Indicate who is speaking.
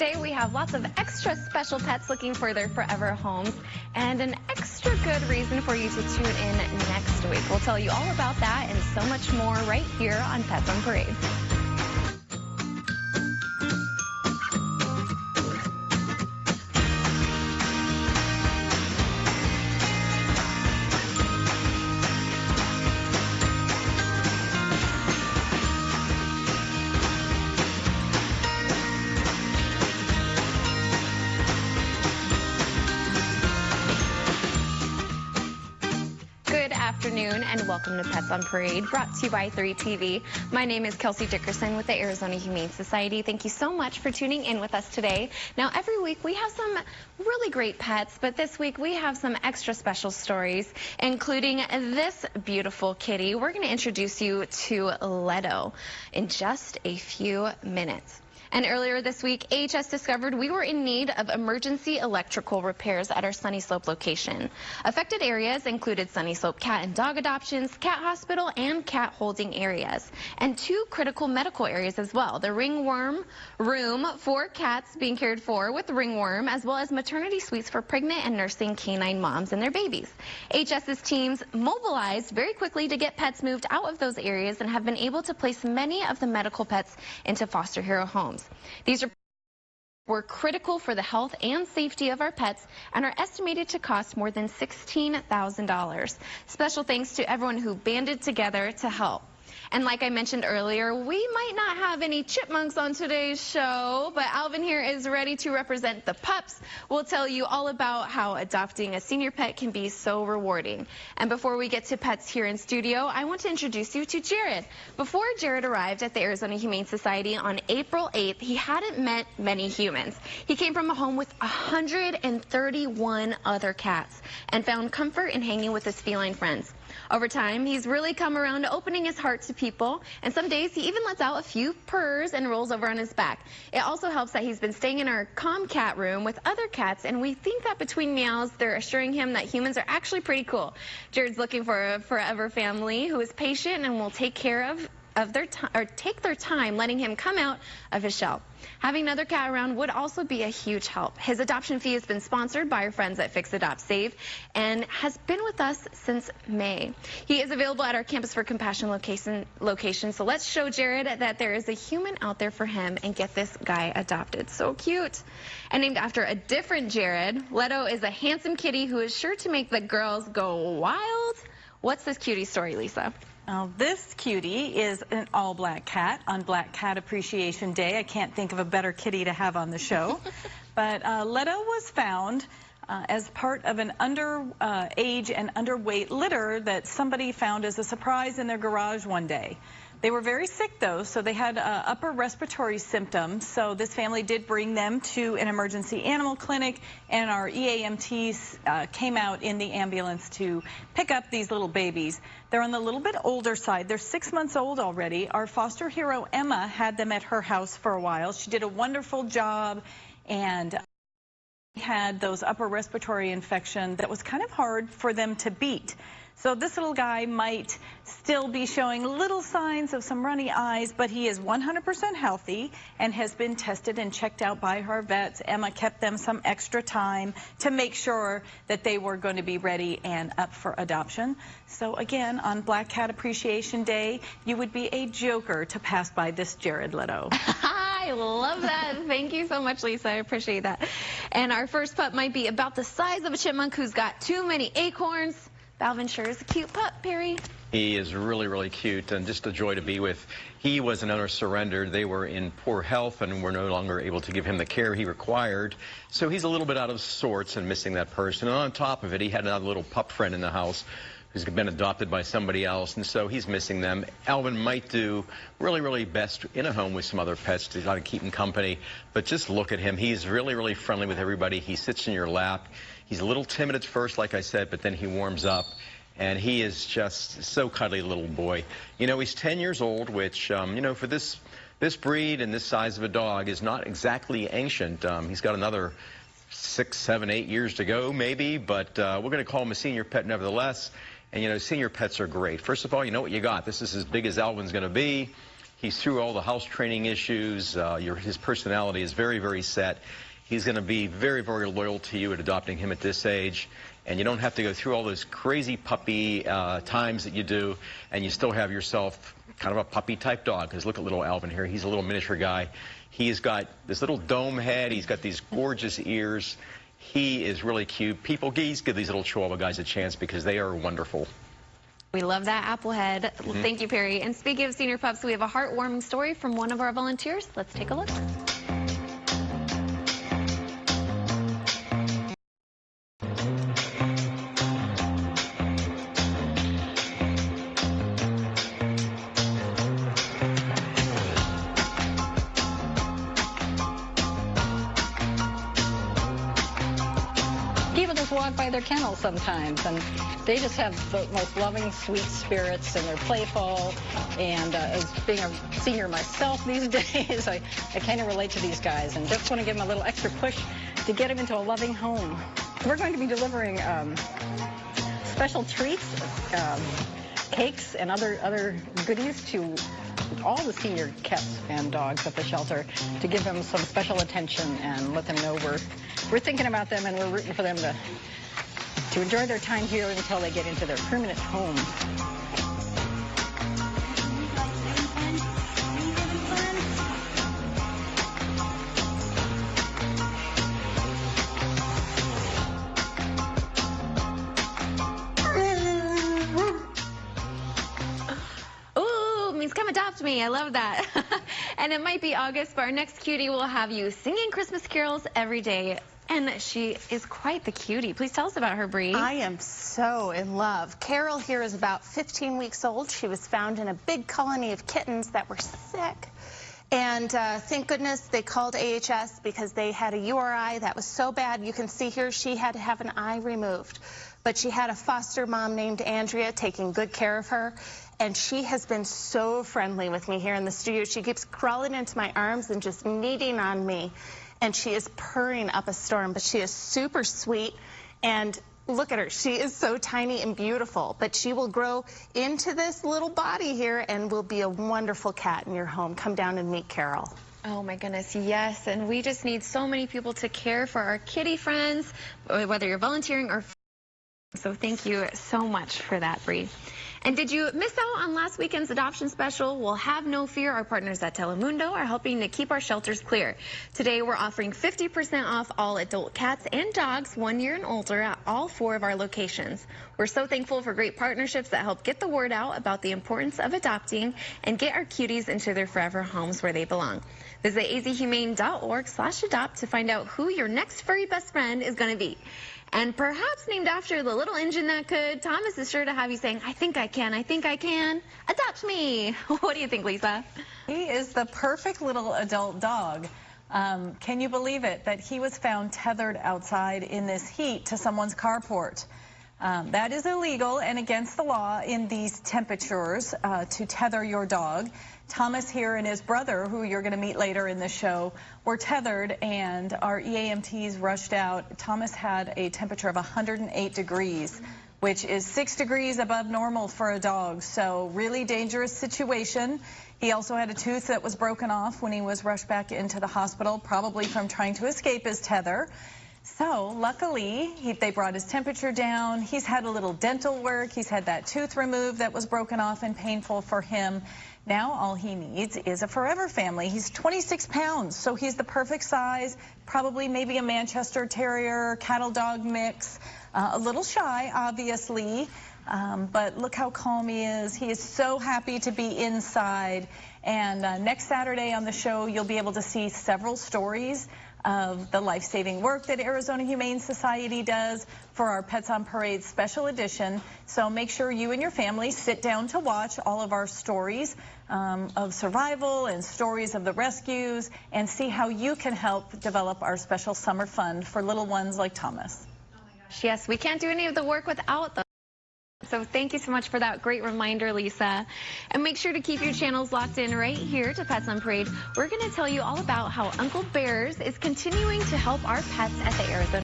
Speaker 1: today we have lots of extra special pets looking for their forever homes and an extra good reason for you to tune in next week. We'll tell you all about that and so much more right here on Pets on Parade. Afternoon and welcome to Pets on Parade, brought to you by 3TV. My name is Kelsey Dickerson with the Arizona Humane Society. Thank you so much for tuning in with us today. Now, every week we have some really great pets, but this week we have some extra special stories, including this beautiful kitty. We're going to introduce you to Leto in just a few minutes. And earlier this week, AHS discovered we were in need of emergency electrical repairs at our Sunny Slope location. Affected areas included Sunny Slope cat and dog adoptions, cat hospital, and cat holding areas, and 2 critical medical areas as well. The ringworm room for cats being cared for with ringworm, as well as maternity suites for pregnant and nursing canine moms and their babies. AHS's teams mobilized very quickly to get pets moved out of those areas and have been able to place many of the medical pets into foster hero homes. These were critical for the health and safety of our pets and are estimated to cost more than $16,000. Special thanks to everyone who banded together to help. And like I mentioned earlier, we might not have any chipmunks on today's show, but Alvin here is ready to represent the pups. We'll tell you all about how adopting a senior pet can be so rewarding. And before we get to pets here in studio, I want to introduce you to Jared. Before Jared arrived at the Arizona Humane Society on April 8th, he hadn't met many humans. He came from a home with 131 other cats and found comfort in hanging with his feline friends. Over time, he's really come around to opening his heart to people, and some days he even lets out a few purrs and rolls over on his back. It also helps that he's been staying in our calm cat room with other cats, and we think that between meows, they're assuring him that humans are actually pretty cool. Jared's looking for a forever family who is patient and will take care of take their time letting him come out of his shell. Having another cat around would also be a huge help. His adoption fee has been sponsored by our friends at Fix Adopt Save and has been with us since May. He is available at our Campus for Compassion location. So let's show Jared that there is a human out there for him and get this guy adopted. So cute. And named after a different Jared, Leto is a handsome kitty who is sure to make the girls go wild. What's this cutie story, Lisa?
Speaker 2: This cutie is an all-black cat on Black Cat Appreciation Day. I can't think of a better kitty to have on the show. But Leto was found as part of an underage and underweight litter that somebody found as a surprise in their garage one day. They were very sick, though, so they had upper respiratory symptoms. So this family did bring them to an emergency animal clinic, and our EAMTs came out in the ambulance to pick up these little babies. They're on the little bit older side. They're 6 months old already. Our foster hero, Emma, had them at her house for a while. She did a wonderful job, and had those upper respiratory infections that was kind of hard for them to beat. So this little guy might still be showing little signs of some runny eyes, but he is 100% healthy and has been tested and checked out by her vets. Emma kept them some extra time to make sure that they were going to be ready and up for adoption. So again, on Black Cat Appreciation Day, you would be a joker to pass by this Jared Leto.
Speaker 1: I love that. Thank you so much, Lisa. I appreciate that. And our first pup might be about the size of a chipmunk who's got too many acorns. Alvin sure is a cute pup, Perry.
Speaker 3: He is really, really cute and just a joy to be with. He was an owner surrendered. They were in poor health and were no longer able to give him the care he required. So he's a little bit out of sorts and missing that person. And on top of it, he had another little pup friend in the house who's been adopted by somebody else, and so he's missing them. Alvin might do really, really best in a home with some other pets to try to keep him company, but just look at him. He's really, really friendly with everybody. He sits in your lap. He's a little timid at first, like I said, but then he warms up, and he is just so cuddly little boy. You know, he's 10 years old, which, you know, for this breed and this size of a dog is not exactly ancient. He's got another 6, 7, 8 years to go, maybe, but we're going to call him a senior pet nevertheless. And, you know, senior pets are great. First of all, you know what you got. This is as big as Alvin's going to be. He's through all the house training issues. His personality is very, very set. He's going to be very, very loyal to you at adopting him at this age. And you don't have to go through all those crazy puppy times that you do, and you still have yourself kind of a puppy-type dog. Because look at little Alvin here. He's a little miniature guy. He's got this little dome head. He's got these gorgeous ears. He is really cute. People, please give these little Chihuahua guys a chance because they are wonderful.
Speaker 1: We love that Applehead. Well, thank you, Perry. And speaking of senior pups, we have a heartwarming story from one of our volunteers. Let's take a look.
Speaker 4: People just walk by their kennel sometimes, and they just have the most loving, sweet spirits, and they're playful. And as being a senior myself these days, I kind of relate to these guys and just want to give them a little extra push to get them into a loving home. We're going to be delivering special treats, cakes, and other goodies to all the senior cats and dogs at the shelter to give them some special attention and let them know we're thinking about them and we're rooting for them to enjoy their time here until they get into their permanent home.
Speaker 1: Come adopt me. I love that. And it might be August, but our next cutie will have you singing Christmas carols every day. And she is quite the cutie. Please tell us about her, Bree.
Speaker 5: I am so in love. Carol here is about 15 weeks old. She was found in a big colony of kittens that were sick. And thank goodness they called AHS because they had a URI that was so bad. You can see here she had to have an eye removed. But she had a foster mom named Andrea taking good care of her. And she has been so friendly with me here in the studio. She keeps crawling into my arms and just kneading on me. And she is purring up a storm, but she is super sweet. And look at her. She is so tiny and beautiful. But she will grow into this little body here and will be a wonderful cat in your home. Come down and meet Carol.
Speaker 1: Oh my goodness, yes. And we just need so many people to care for our kitty friends, whether you're volunteering or... So thank you so much for that, Bree. And did you miss out on last weekend's adoption special? Well, have no fear. Our partners at Telemundo are helping to keep our shelters clear. Today, we're offering 50% off all adult cats and dogs 1 year and older at all 4 of our locations. We're so thankful for great partnerships that help get the word out about the importance of adopting and get our cuties into their forever homes where they belong. Visit azhumane.org/adopt to find out who your next furry best friend is going to be. And perhaps named after the little engine that could, Thomas is sure to have you saying, I think I can, adopt me. What do you think, Lisa?
Speaker 2: He is the perfect little adult dog. Can you believe it, that he was found tethered outside in this heat to someone's carport? That is illegal and against the law in these temperatures to tether your dog. Thomas here and his brother, who you're going to meet later in the show, were tethered and our EAMTs rushed out. Thomas had a temperature of 108 degrees, which is 6 degrees above normal for a dog. So really dangerous situation. He also had a tooth that was broken off when he was rushed back into the hospital, probably from trying to escape his tether. So luckily, they brought his temperature down. He's had a little dental work. He's had that tooth removed that was broken off and painful for him. Now all he needs is a forever family. He's 26 pounds, so he's the perfect size, probably maybe a Manchester Terrier, cattle dog mix. A little shy, obviously, but look how calm he is. He is so happy to be inside. And next Saturday on the show, you'll be able to see several stories of the life-saving work that Arizona Humane Society does for our Pets on Parade special edition. So make sure you and your family sit down to watch all of our stories of survival and stories of the rescues and see how you can help develop our special summer fund for little ones like Thomas.
Speaker 1: Oh my gosh, yes, we can't do any of the work without them. So thank you so much for that great reminder, Lisa. And make sure to keep your channels locked in right here to Pets on Parade. We're going to tell you all about how Uncle Bears is continuing to help our pets at the Arizona